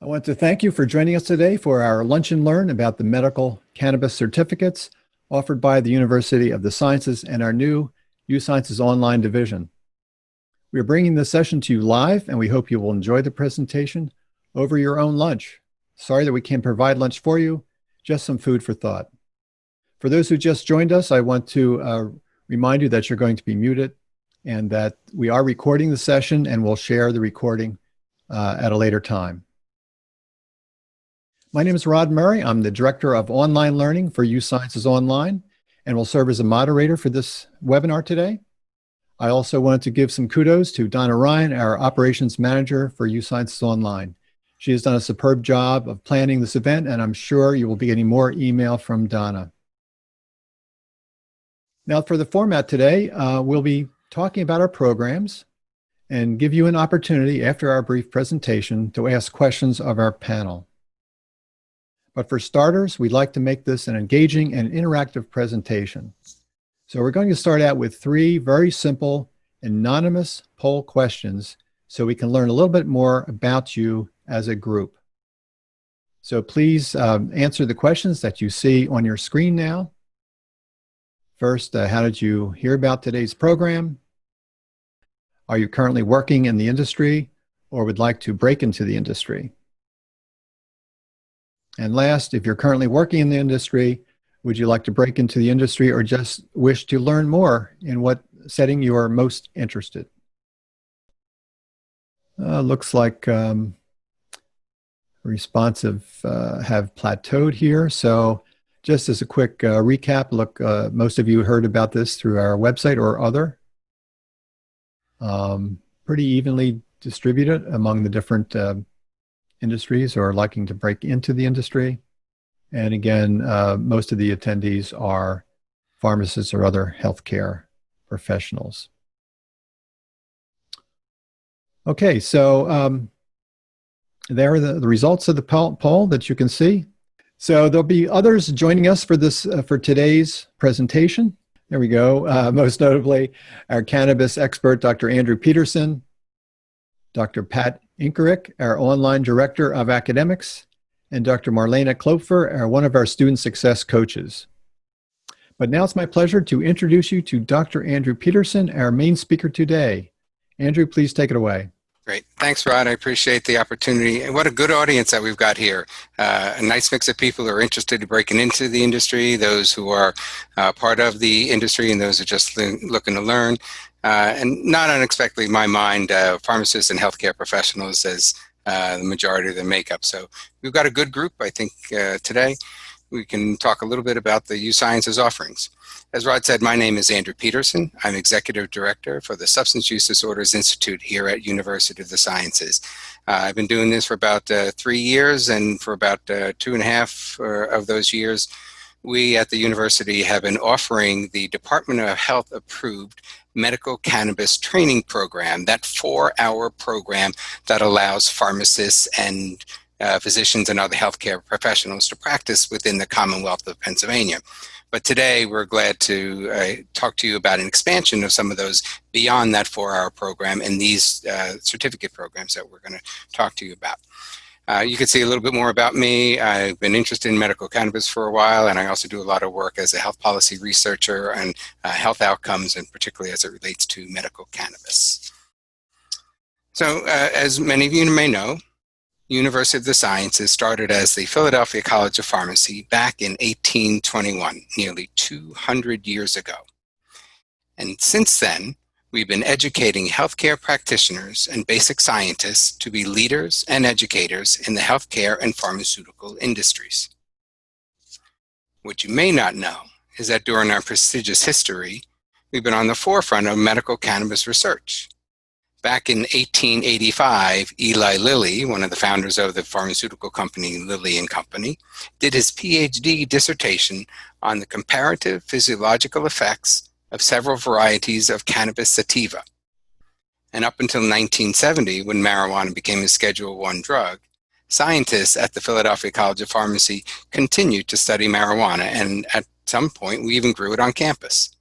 I want to thank you for joining us today for our Lunch and Learn about the Medical Cannabis Certificates offered by the University of the Sciences and our new USciences Online division. We are bringing this session to you live, and we hope you will enjoy the presentation over your own lunch. Sorry that we can't provide lunch for you, just some food for thought. For those who just joined us, I want to remind you that you're going to be muted and that we are recording the session and we'll share the recording at a later time. My name is Rod Murray. I'm the Director of Online Learning for USciences Online and will serve as a moderator for this webinar today. I also wanted to give some kudos to Donna Ryan, our Operations Manager for USciences Online. She has done a superb job of planning this event, and I'm sure you will be getting more email from Donna. Now, for the format today, we'll be talking about our programs and give you an opportunity after our brief presentation to ask questions of our panel. But for starters, we'd like to make this an engaging and interactive presentation. So we're going to start out with 3 very simple anonymous poll questions so we can learn a little bit more about you as a group. So please answer the questions that you see on your screen now. First, how did you hear about today's program? Are you currently working in the industry or would like to break into the industry? And last, if you're currently working in the industry, would you like to break into the industry or just wish to learn more in what setting you are most interested? Looks like responsive have plateaued here. So just as a quick recap, look, most of you heard about this through our website or other. Pretty evenly distributed among the different industries or liking to break into the industry. And again, most of the attendees are pharmacists or other healthcare professionals. Okay, so there are the results of the poll that you can see. So there'll be others joining us for this for today's presentation. There we go. Most notably, our cannabis expert, Dr. Andrew Peterson, Dr. Pat Inkerick, our online director of academics, and Dr. Marlena Klopfer, one of our student success coaches. But now it's my pleasure to introduce you to Dr. Andrew Peterson, our main speaker today. Andrew, please take it away. Great. Thanks, Rod. I appreciate the opportunity. And what a good audience that we've got here. A nice mix of people who are interested in breaking into the industry, those who are part of the industry, and those who are just looking to learn. And not unexpectedly, in my mind, pharmacists and healthcare professionals as the majority of the makeup. So we've got a good group, I think, today. We can talk a little bit about the USciences offerings. As Rod said, my name is Andrew Peterson. I'm Executive Director for the Substance Use Disorders Institute here at University of the Sciences. I've been doing this for about 3 years, and for about 2.5 of those years, we at the university have been offering the Department of Health approved Medical Cannabis Training Program, that 4-hour program that allows pharmacists and physicians and other healthcare professionals to practice within the Commonwealth of Pennsylvania. But today we're glad to talk to you about an expansion of some of those beyond that 4-hour program and these certificate programs that we're going to talk to you about. You can see a little bit more about me. I've been interested in medical cannabis for a while, and I also do a lot of work as a health policy researcher and health outcomes, and particularly as it relates to medical cannabis. So as many of you may know, University of the Sciences started as the Philadelphia College of Pharmacy back in 1821, nearly 200 years ago. And since then, we've been educating healthcare practitioners and basic scientists to be leaders and educators in the healthcare and pharmaceutical industries. What you may not know is that during our prestigious history, we've been on the forefront of medical cannabis research. Back in 1885, Eli Lilly, one of the founders of the pharmaceutical company Lilly and Company, did his PhD dissertation on the comparative physiological effects of several varieties of cannabis sativa. And up until 1970, when marijuana became a Schedule I drug, scientists at the Philadelphia College of Pharmacy continued to study marijuana, and at some point we even grew it on campus.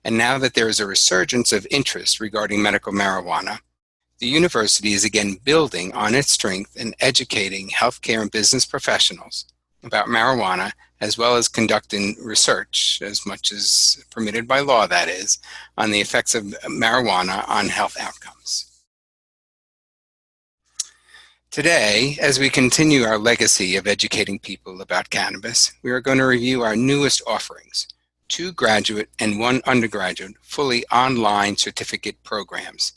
And now that there is a resurgence of interest regarding medical marijuana, The university is again building on its strength and educating healthcare and business professionals about marijuana, as well as conducting research, as much as permitted by law that is, on the effects of marijuana on health outcomes. Today, as we continue our legacy of educating people about cannabis, we are going to review our newest offerings, 2 graduate and 1 undergraduate fully online certificate programs.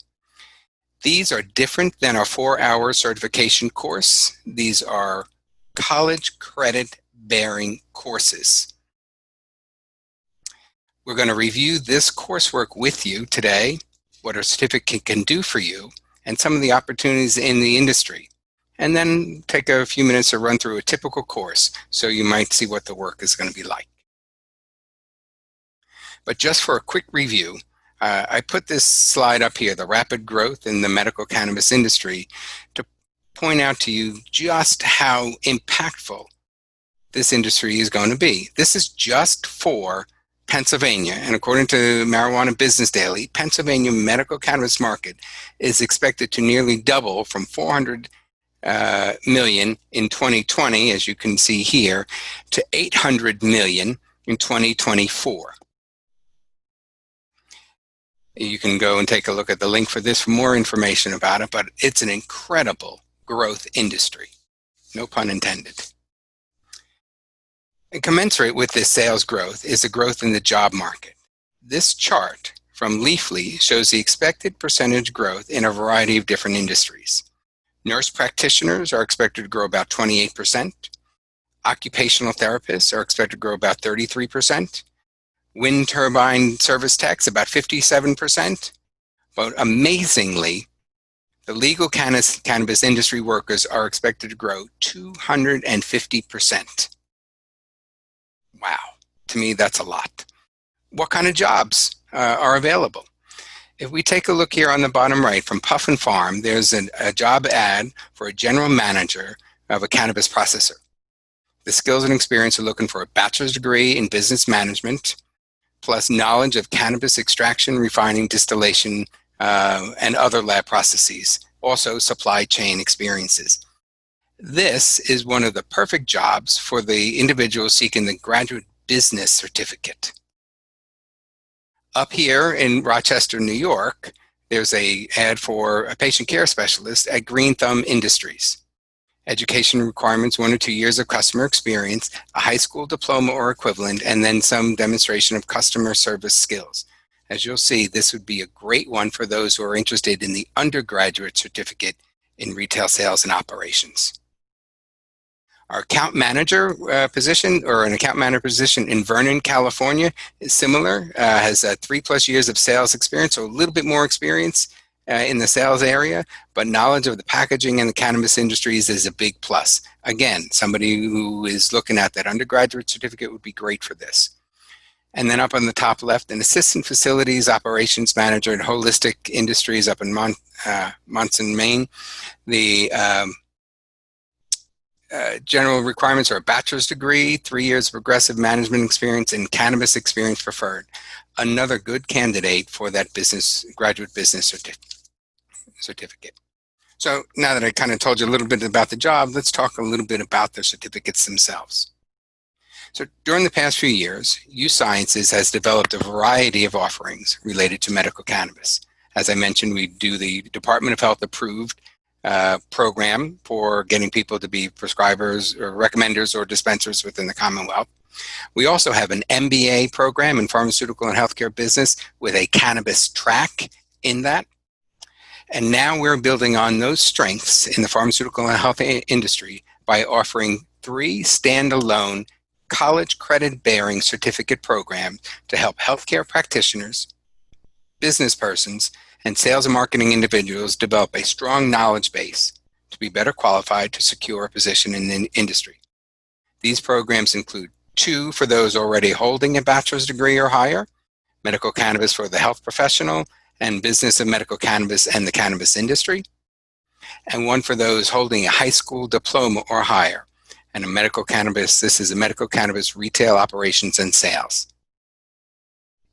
These are different than our 4-hour certification course. These are college credit bearing courses. We're going to review this coursework with you today, what a certificate can do for you, and some of the opportunities in the industry. And then take a few minutes to run through a typical course so you might see what the work is going to be like. But just for a quick review, I put this slide up here, the rapid growth in the medical cannabis industry, to point out to you just how impactful this industry is going to be. This is just for Pennsylvania, and according to Marijuana Business Daily, Pennsylvania medical cannabis market is expected to nearly double from 400 million in 2020, as you can see here, to 800 million in 2024. You can go and take a look at the link for this for more information about it, but it's an incredible growth industry. No pun intended. And commensurate with this sales growth is the growth in the job market. This chart from Leafly shows the expected percentage growth in a variety of different industries. Nurse practitioners are expected to grow about 28%. Occupational therapists are expected to grow about 33%. Wind turbine service techs about 57%. But amazingly, the legal cannabis industry workers are expected to grow 250%. Wow, to me that's a lot. What kind of jobs are available? If we take a look here on the bottom right from Puff and Farm, there's a job ad for a general manager of a cannabis processor. The skills and experience are looking for a bachelor's degree in business management, plus knowledge of cannabis extraction, refining, distillation, and other lab processes. Also supply chain experiences. This is one of the perfect jobs for the individual seeking the Graduate Business Certificate. Up here in Rochester, New York, there's an ad for a patient care specialist at Green Thumb Industries. Education requirements, 1 or 2 years of customer experience, a high school diploma or equivalent, and then some demonstration of customer service skills. As you'll see, this would be a great one for those who are interested in the undergraduate certificate in retail sales and operations. Our account manager position, or an account manager position in Vernon, California, is similar, has 3+ years of sales experience, so a little bit more experience in the sales area, but knowledge of the packaging and the cannabis industries is a big plus. Again, somebody who is looking at that undergraduate certificate would be great for this. And then up on the top left, an assistant facilities operations manager at Holistic Industries up in Monson, Maine. The general requirements are a bachelor's degree, 3 years of progressive management experience, and cannabis experience preferred. Another good candidate for that graduate business certificate. So now that I kind of told you a little bit about the job, let's talk a little bit about their certificates themselves. So during the past few years, USciences has developed a variety of offerings related to medical cannabis. As I mentioned, we do the Department of Health approved program for getting people to be prescribers or recommenders or dispensers within the Commonwealth. We also have an MBA program in pharmaceutical and healthcare business with a cannabis track in that. And now we're building on those strengths in the pharmaceutical and health industry by offering 3 standalone college credit bearing certificate programs to help healthcare practitioners, business persons, and sales and marketing individuals develop a strong knowledge base to be better qualified to secure a position in the industry. These programs include 2 for those already holding a bachelor's degree or higher, medical cannabis for the health professional, and business of medical cannabis and the cannabis industry, and 1 for those holding a high school diploma or higher, and this is a medical cannabis retail operations and sales.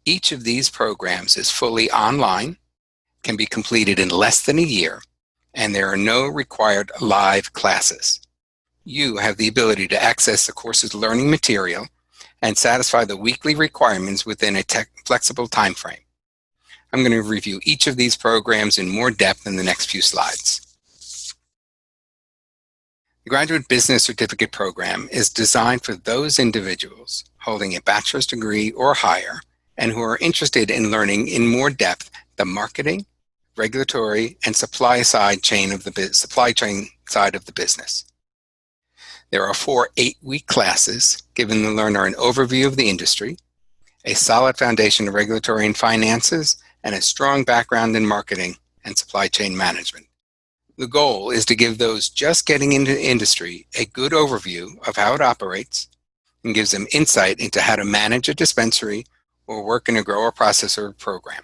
Each of these programs is fully online, can be completed in less than a year, and there are no required live classes. You have the ability to access the course's learning material and satisfy the weekly requirements within a flexible time frame. I'm going to review each of these programs in more depth in the next few slides. The Graduate Business Certificate program is designed for those individuals holding a bachelor's degree or higher and who are interested in learning in more depth the marketing, regulatory, and supply chain side of the business. There are 4 8-week classes giving the learner an overview of the industry, a solid foundation of regulatory and finances, and a strong background in marketing and supply chain management. The goal is to give those just getting into the industry a good overview of how it operates and gives them insight into how to manage a dispensary or work in a grower processor program.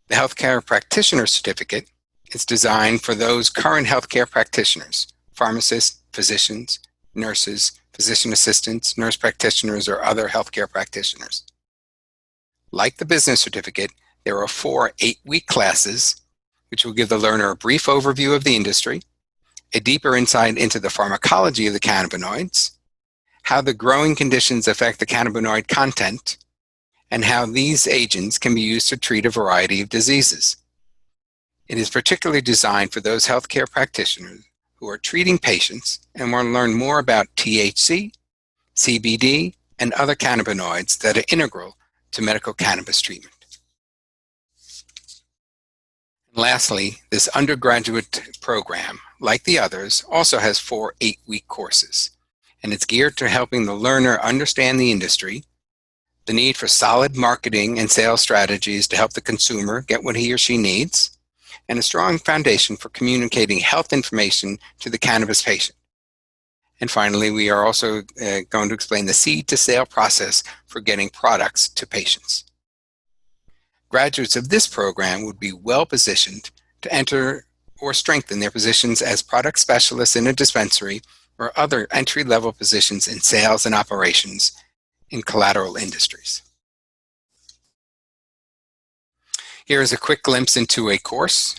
The Healthcare Practitioner Certificate is designed for those current healthcare practitioners, pharmacists, physicians, nurses, physician assistants, nurse practitioners, or other healthcare practitioners. Like the Business Certificate, there are 4 8-week classes, which will give the learner a brief overview of the industry, a deeper insight into the pharmacology of the cannabinoids, how the growing conditions affect the cannabinoid content, and how these agents can be used to treat a variety of diseases. It is particularly designed for those healthcare practitioners who are treating patients and want to learn more about THC, CBD, and other cannabinoids that are integral to medical cannabis treatment. Lastly, this undergraduate program, like the others, also has 4 8-week courses, and it's geared to helping the learner understand the industry, the need for solid marketing and sales strategies to help the consumer get what he or she needs, and a strong foundation for communicating health information to the cannabis patient. And finally, we are also going to explain the seed-to-sale process for getting products to patients. Graduates of this program would be well positioned to enter or strengthen their positions as product specialists in a dispensary or other entry-level positions in sales and operations in collateral industries. Here is a quick glimpse into a course.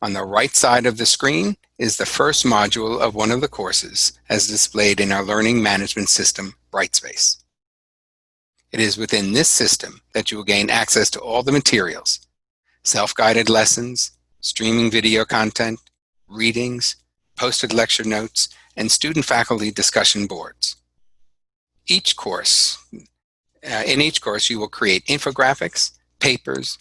On the right side of the screen is the first module of one of the courses as displayed in our learning management system, Brightspace. It is within this system that you will gain access to all the materials, self-guided lessons, streaming video content, readings, posted lecture notes, and student-faculty discussion boards. In each course, you will create infographics, papers,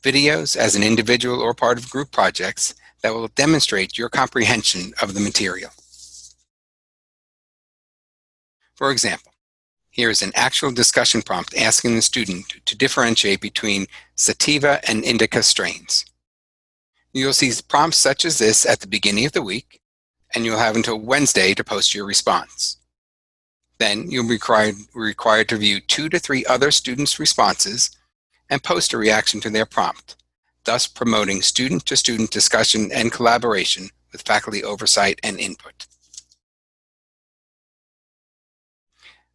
videos as an individual or part of group projects that will demonstrate your comprehension of the material. For example, here is an actual discussion prompt asking the student to differentiate between sativa and indica strains. You'll see prompts such as this at the beginning of the week, and you'll have until Wednesday to post your response. Then you'll be required to view 2 to 3 other students' responses and post a reaction to their prompt, thus promoting student-to-student discussion and collaboration with faculty oversight and input.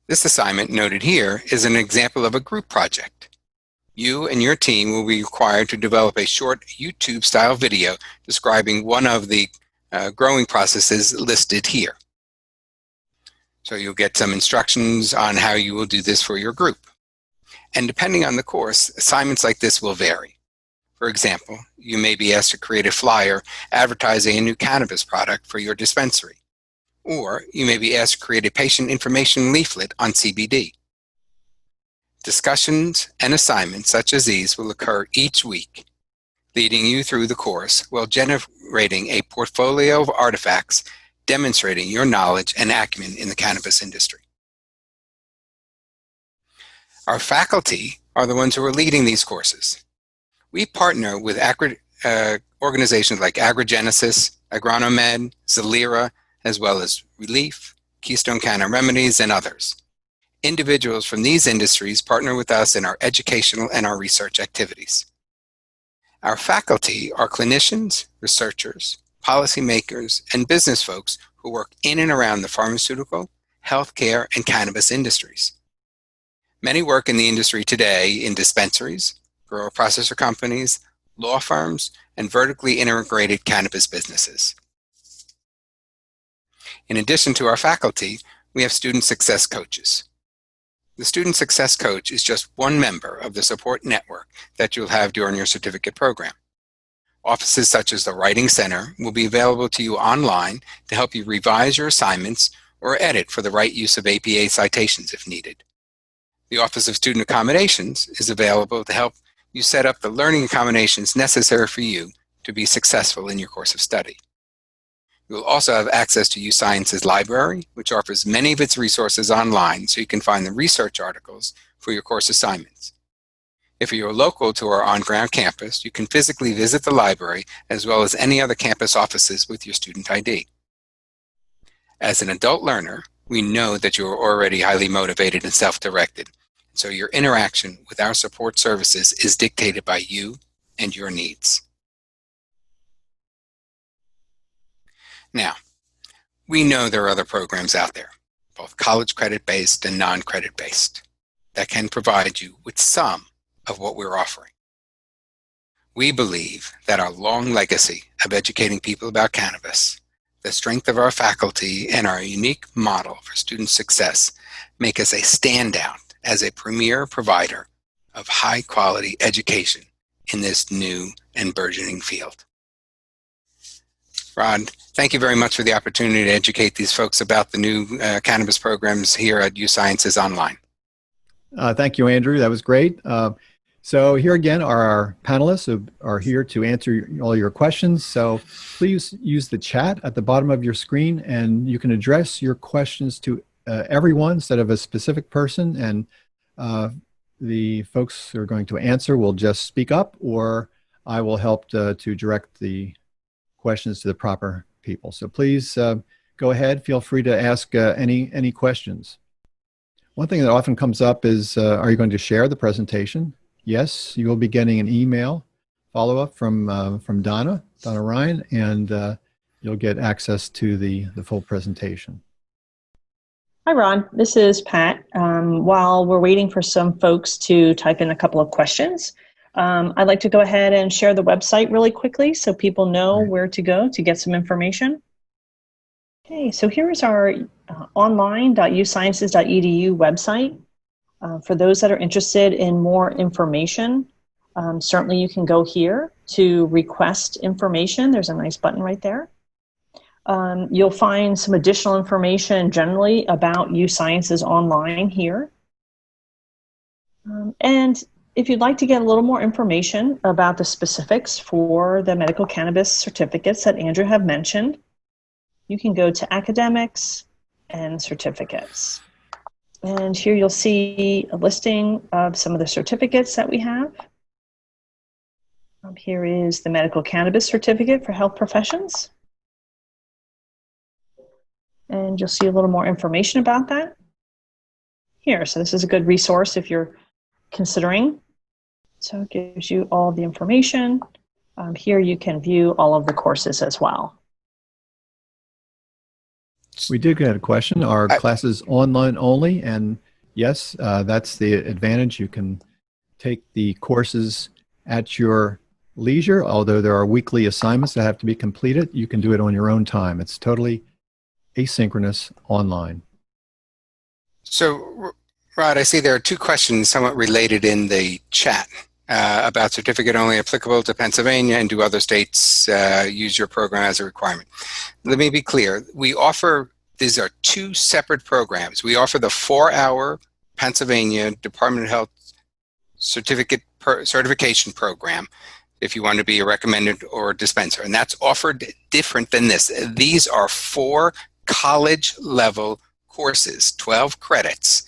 This assignment noted here is an example of a group project. You and your team will be required to develop a short YouTube-style video describing one of the growing processes listed here. So you'll get some instructions on how you will do this for your group. And depending on the course, assignments like this will vary. For example, you may be asked to create a flyer advertising a new cannabis product for your dispensary. Or you may be asked to create a patient information leaflet on CBD. Discussions and assignments such as these will occur each week, leading you through the course while generating a portfolio of artifacts demonstrating your knowledge and acumen in the cannabis industry. Our faculty are the ones who are leading these courses. We partner with organizations like Agrigenesis, Agronomed, Zalira, as well as Relief, Keystone Canna Remedies, and others. Individuals from these industries partner with us in our educational and our research activities. Our faculty are clinicians, researchers, policymakers, and business folks who work in and around the pharmaceutical, healthcare, and cannabis industries. Many work in the industry today in dispensaries, grower processor companies, law firms, and vertically integrated cannabis businesses. In addition to our faculty, we have student success coaches. The student success coach is just one member of the support network that you'll have during your certificate program. Offices such as the Writing Center will be available to you online to help you revise your assignments or edit for the right use of APA citations if needed. The Office of Student Accommodations is available to help you set up the learning accommodations necessary for you to be successful in your course of study. You will also have access to USciences Library, which offers many of its resources online so you can find the research articles for your course assignments. If you're local to our on-ground campus, you can physically visit the library as well as any other campus offices with your student ID. As an adult learner, we know that you are already highly motivated and self-directed, so your interaction with our support services is dictated by you and your needs. Now, we know there are other programs out there, both college credit-based and non-credit-based, that can provide you with some of what we're offering. We believe that our long legacy of educating people about cannabis, the strength of our faculty, and our unique model for student success make us a standout as a premier provider of high-quality education in this new and burgeoning field. Rod, thank you very much for the opportunity to educate these folks about the new cannabis programs here at USciences Online. Thank you, Andrew. That was great. So here again are our panelists who are here to answer all your questions. So please use the chat at the bottom of your screen, and you can address your questions to everyone instead of a specific person. And the folks who are going to answer will just speak up, or I will help to direct the questions to the proper people. So please go ahead. Feel free to ask any questions. One thing that often comes up is, are you going to share the presentation? Yes, you will be getting an email follow-up from Donna Ryan, and you'll get access to the full presentation. Hi, Ron. This is Pat. While we're waiting for some folks to type in a couple of questions, I'd like to go ahead and share the website really quickly so people know where to go to get some information. Okay, so here is our online.usciences.edu website. For those that are interested in more information, certainly you can go here to request information. There's a nice button right there. You'll find some additional information generally about USciences Online here. And if you'd like to get a little more information about the specifics for the medical cannabis certificates that Andrew have mentioned, you can go to Academics and Certificates. And here you'll see a listing of some of the certificates that we have. Here is the Medical Cannabis Certificate for Health Professions. And you'll see a little more information about that here. So this is a good resource if you're considering. So it gives you all the information. Here you can view all of the courses as well. We did get a question. Are classes online only? And yes, that's the advantage. You can take the courses at your leisure, although there are weekly assignments that have to be completed. You can do it on your own time. It's totally asynchronous online. So, Rod, I see there are two questions somewhat related in the chat about certificate only applicable to Pennsylvania, and do other states use your program as a requirement? Let me be clear. We offer, these are two separate programs. We offer the 4-hour Pennsylvania Department of Health certification program if you want to be a recommended or a dispenser, and that's offered different than this. These are 4 college level courses, 12 credits.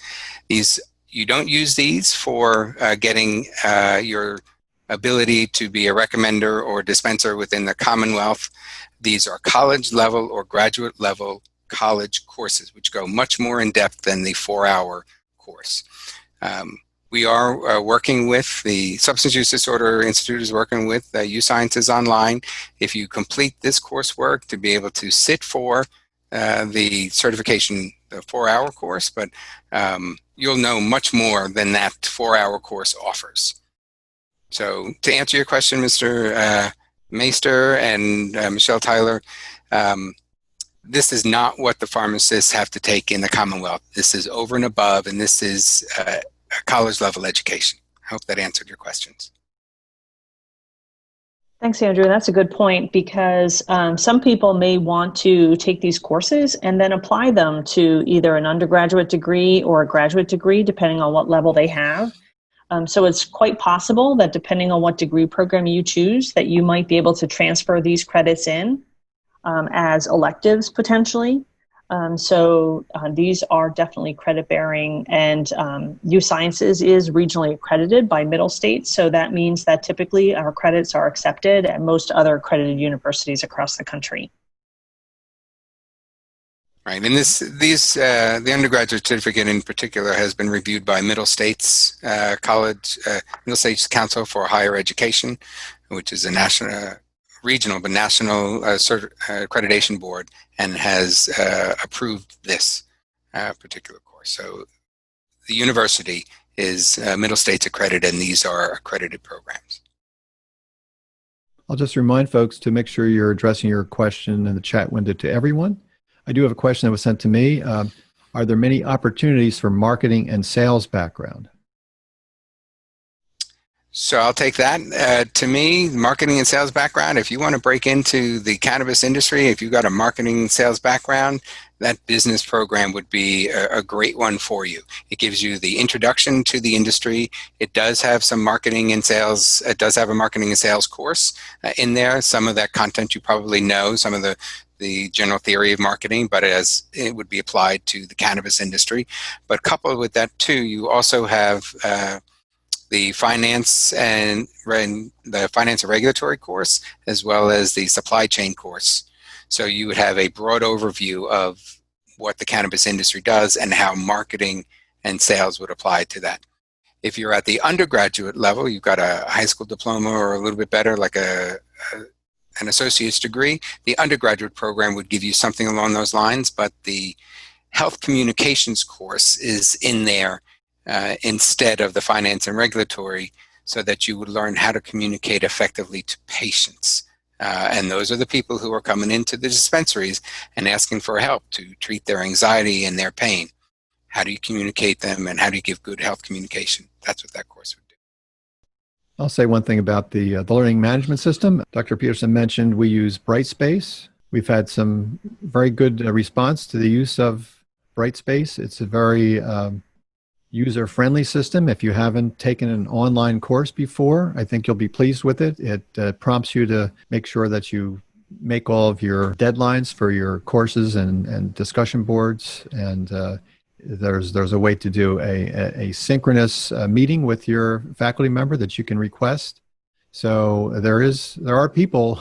You don't use these for getting your ability to be a recommender or dispenser within the Commonwealth. These are college level or graduate level college courses, which go much more in depth than the 4-hour course. We are working with the Substance Use Disorder Institute is working with USciences Online. If you complete this coursework to be able to sit for the certification, the 4-hour course, but you'll know much more than that 4-hour course offers. So to answer your question, Mr. Meister and Michelle Tyler, this is not what the pharmacists have to take in the Commonwealth. This is over and above, and this is a college-level education. I hope that answered your questions. Thanks, Andrew. That's a good point, because some people may want to take these courses and then apply them to either an undergraduate degree or a graduate degree, depending on what level they have. So it's quite possible that depending on what degree program you choose, that you might be able to transfer these credits in as electives potentially. So these are definitely credit bearing, and USciences is regionally accredited by middle states. So that means that typically our credits are accepted at most other accredited universities across the country. Right, and the undergraduate certificate in particular has been reviewed by Middle States Middle States Council for Higher Education, which is a national, regional, but national accreditation board, and has approved this particular course. So the university is Middle States accredited, and these are accredited programs. I'll just remind folks to make sure you're addressing your question in the chat window to everyone. I do have a question that was sent to me. Are there many opportunities for marketing and sales background? So I'll take that. To me, marketing and sales background, if you want to break into the cannabis industry, if you've got a marketing and sales background, that business program would be a great one for you. It gives you the introduction to the industry. It does have some marketing and sales. It does have a marketing and sales course in there. Some of that content you probably know, some of the general theory of marketing, but it would be applied to the cannabis industry. But coupled with that too, you also have the finance and regulatory course, as well as the supply chain course. So you would have a broad overview of what the cannabis industry does and how marketing and sales would apply to that. If you're at the undergraduate level, you've got a high school diploma or a little bit better, like an associate's degree, the undergraduate program would give you something along those lines, but the health communications course is in there instead of the finance and regulatory, so that you would learn how to communicate effectively to patients. And those are the people who are coming into the dispensaries and asking for help to treat their anxiety and their pain. How do you communicate them, and how do you give good health communication? That's what that course would do. I'll say one thing about the learning management system. Dr. Peterson mentioned we use Brightspace. We've had some very good response to the use of Brightspace. It's a very user-friendly system. If you haven't taken an online course before, I think you'll be pleased with it. It prompts you to make sure that you make all of your deadlines for your courses and discussion boards, and there's a way to do a synchronous meeting with your faculty member that you can request. So there are people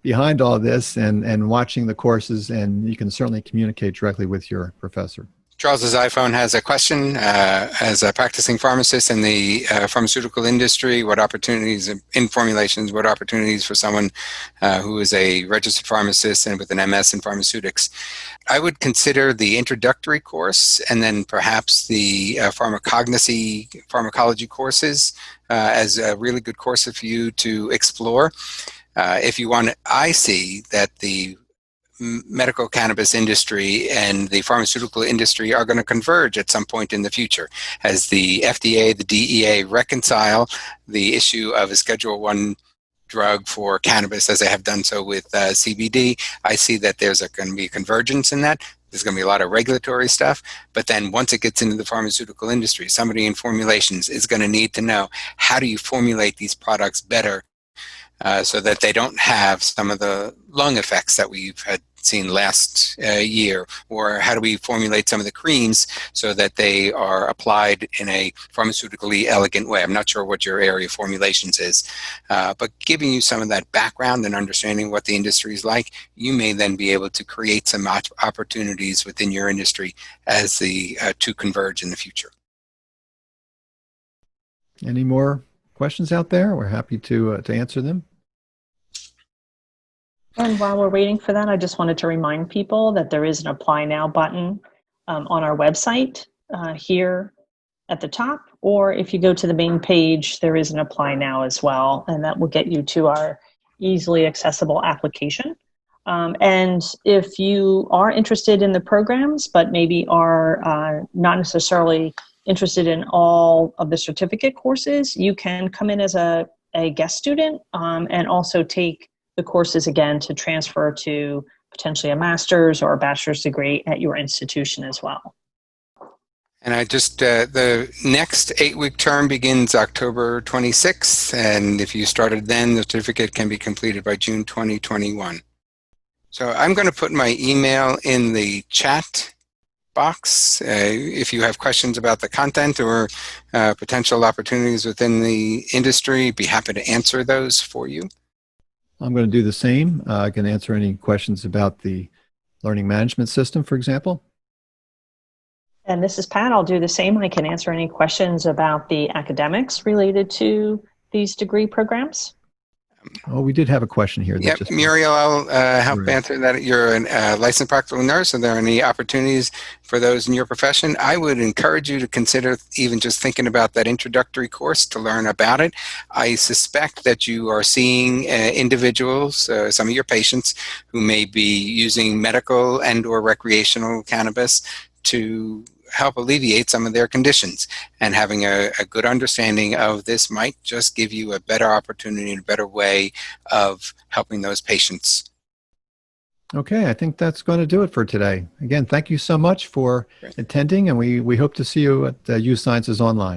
behind all this and watching the courses, and you can certainly communicate directly with your professor. Charles's iPhone has a question. As a practicing pharmacist in the pharmaceutical industry, what opportunities in formulations, what opportunities for someone who is a registered pharmacist and with an MS in pharmaceutics? I would consider the introductory course and then perhaps the pharmacology courses as a really good course for you to explore. If you want, I see that the medical cannabis industry and the pharmaceutical industry are going to converge at some point in the future as the FDA, the DEA reconcile the issue of a Schedule I drug for cannabis, as they have done so with CBD. I see that there's going to be a convergence in that. There's going to be a lot of regulatory stuff, but then once it gets into the pharmaceutical industry, somebody in formulations is going to need to know, how do you formulate these products better so that they don't have some of the lung effects that we've had seen last year, or how do we formulate some of the creams so that they are applied in a pharmaceutically elegant way. I'm not sure what your area of formulations is, but giving you some of that background and understanding what the industry is like, you may then be able to create some opportunities within your industry as the two converge in the future. Any more questions out there? We're happy to answer them. And while we're waiting for that, I just wanted to remind people that there is an Apply Now button on our website here at the top, or if you go to the main page, there is an apply now as well, and that will get you to our easily accessible application. And if you are interested in the programs, but maybe are not necessarily interested in all of the certificate courses, you can come in as a guest student and also take the courses again to transfer to potentially a master's or a bachelor's degree at your institution as well. And I just, the next 8-week term begins October 26th, and if you started then, the certificate can be completed by June 2021. So I'm going to put my email in the chat box. If you have questions about the content or potential opportunities within the industry, be happy to answer those for you. I'm going to do the same. I can answer any questions about the learning management system, for example. And this is Pat. I'll do the same. I can answer any questions about the academics related to these degree programs. Oh, we did have a question here. Yep, Muriel, I'll help answer that. You're a licensed practical nurse. Are there any opportunities for those in your profession? I would encourage you to consider even just thinking about that introductory course to learn about it. I suspect that you are seeing individuals, some of your patients, who may be using medical and or recreational cannabis to help alleviate some of their conditions, and having a good understanding of this might just give you a better opportunity and a better way of helping those patients. Okay, I think that's going to do it for today. Again, thank you so much for attending, and we hope to see you at USciences Online.